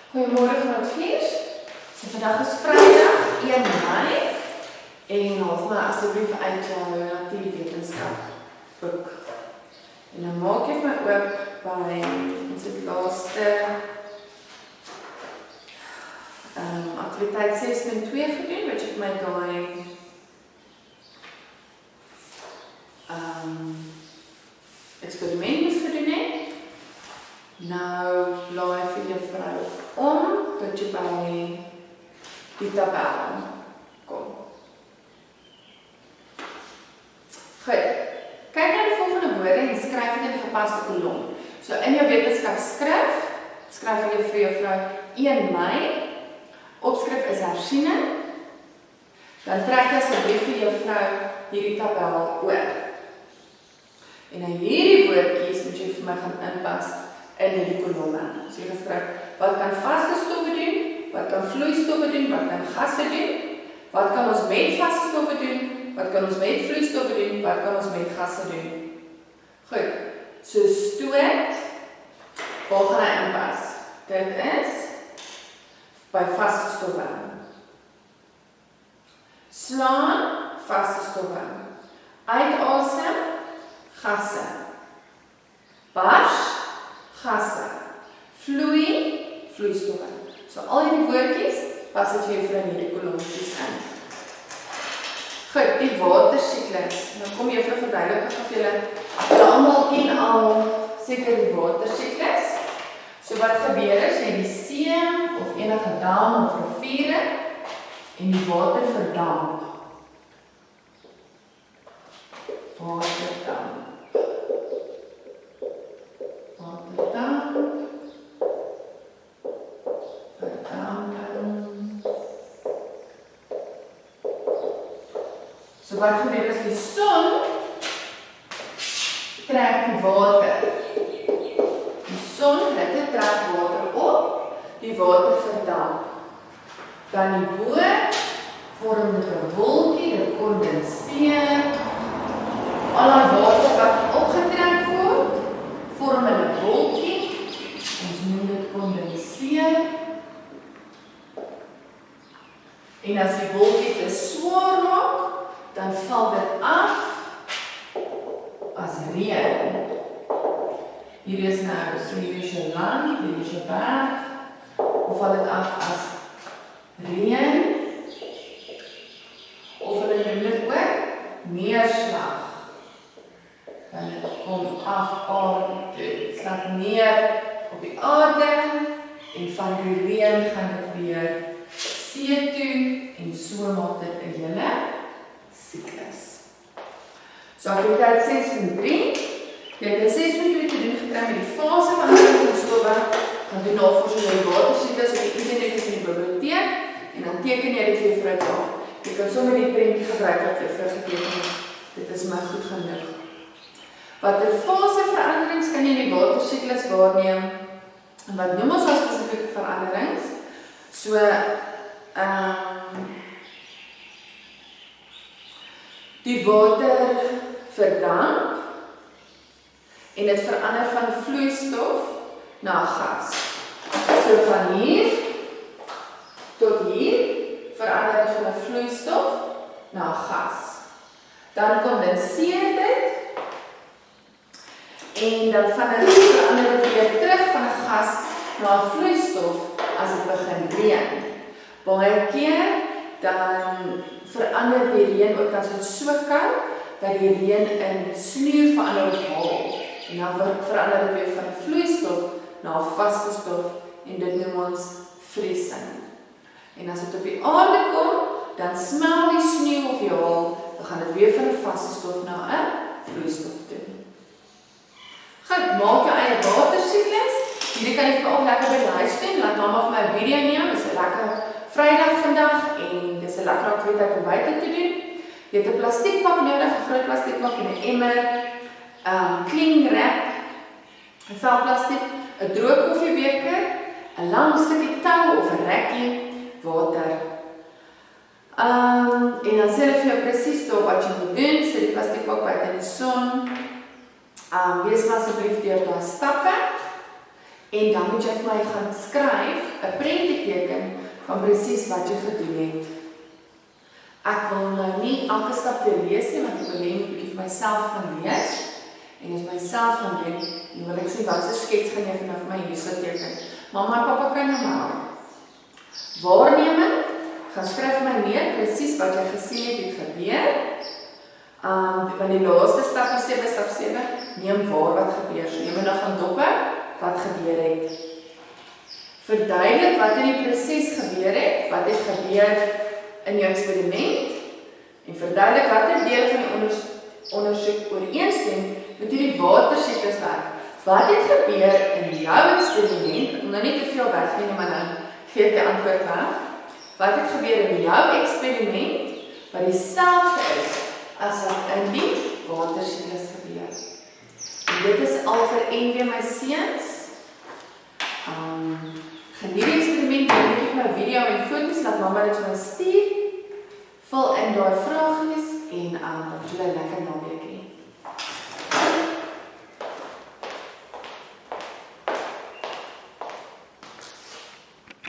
Goeiemôre graadviers. So vandag is Vrydag 1 Mei en haal my asseblief uit jou natuurwetenskap boek. En dan maak ek my oop by ons het laaste aktiwiteit 6.2 gedoen, wat jy vir my daai eksperiment moes gedoen het. Nou laai vir juffrou om, tot jy by die tabel kom. Goed, kyk na die volgende woorde en skryf dit in die gepaste kolom. So in jou wetenskapskrif, skryf jy vir juffrou 1 Mei, opskrif is hersiening, dan trek jy asseblief vir juffrou hierdie tabel oor. En nou hierdie woordjies moet jy vir my gaan inpas in die kolomme. So jy gaan skryf, wat kan vaste stowwe doen, wat kan vloeistowwe doen, wat kan gasse doen, wat kan ons met vaste stowwe doen, wat kan ons met vloeistowwe doen, wat kan ons met gasse doen. Goed, so stoot, waar gaan hy inpas? Dit is by vaste stowwe. Slaan, vaste stowwe. Uitasem, gasse. Bars, gasse. Vloei, vloeistowwe. So al die woordjies pas dit vir in hierdie kolommetjies in. Goed, die watersiklus. Nou kom jy vir verduidelik of julle almal ken al seker die watersiklus. So wat gebeur is, jy die see of enige dam of riviere en die water verdamp. Waterdamp. Waterdamp. So wat gebeur is die son trek die water. Die son trek water op, die water verdamp. Dan die bo vorm dit 'n wolkie, dit kondenseer. Al die water wat opgetrek word, vorm 'n wolkie. Ons noem dit kondenseer. En as die wolkie te swaar raak, dan val dit af as reën. Hier is nou, so hier is jou land, hier is jou berg, of val dit af as reën, of hulle noem dit ook neerslag. Dan het kom af aarde, dit slag neer op die aarde, en van die reën gaan dit weer see toe, en so maak dit 'n hele siklus. So aktiwiteit 6.3, jy het 6.2 te doen gekry met die fase van die stowwe, dan doen navorsing oor die watersiklus op die internet is in die biblioteek, en dan teken jy dit vir jou vrou. Jy kan sommer die prentjie gebruik wat jy vrou geteken het, dit is maar goed genoeg. Wat die fase veranderings kan jy in die watersiklus waarneem, en wat noem ons as spesifieke veranderings? So, die water verdamp en dit verander van vloeistof na gas. So van hier tot hier verander dit van 'n vloeistof na gas. Dan kondenseer dit en dan verander dit weer terug van 'n gas na 'n vloeistof as dit begin reën. Baie keer dan verander die reën ook as dit so koud dat die reën in sneeu verander of haal. En dan verander dit weer van 'n vloeistof na 'n vaste stof en dit noem ons vriesing. En as dit op die aarde kom, dan smelt die sneeu of die haal, dan gaan dit weer van 'n vaste stof na 'n vloeistof toe. Goed, maak jou eie watersiklus. Hierdie kan jy ook lekker by luister, laat mamma vir my 'n video neem, dis 'n lekker Vrydag vandag en dis 'n lekker aktiwiteit om buite te doen. Jy het 'n plastiekpak nodig, 'n groot plastiekpak en 'n emmer, cling wrap, 'n velplastiek, 'n droë koffiebeker, 'n lang stukkie tou of 'n rekkie, water. En dan sê hulle vir jou presies wat jy moet doen, sit die plastiekpak buite in die son. Wees maar asseblief deur daai stappe En dan moet jy vir my gaan skryf, 'n prentjie teken van presies wat jy gedoen het. Ek wil nou nie elke stap weer lees nie, want ek wil net 'n bietjie vir myself gaan lees. En as myself gaan doen, dan wil ek sê wat se skets gaan jy vanaf my hier sit teken. Mamma en pappa kan nou maar. Waarneming, gaan skryf my neer presies wat jy gesien het gebeur. Van die laaste stap 7, neem waar wat gebeur. So neem nou gaan doppe wat gebeur het. Verduidelik wat in die proses gebeur het, wat het gebeur in jou eksperiment, en verduidelik watter deel van die ondersoek ooreenstem met hoe die watersiklus werk. Wat het gebeur in jou eksperiment, ek wil nou nie te veel wegneem, maar dan gee ek die antwoord weg. Wat het gebeur in jou eksperiment, wat dieselfde is as wat in die watersiklus gebeur. En dit is al vir NW my seuns. Geniet die eksperiment, dan ek my video en foto's, laat mamma dit vir my stuur, vul in daai vragies en dat julle lekker na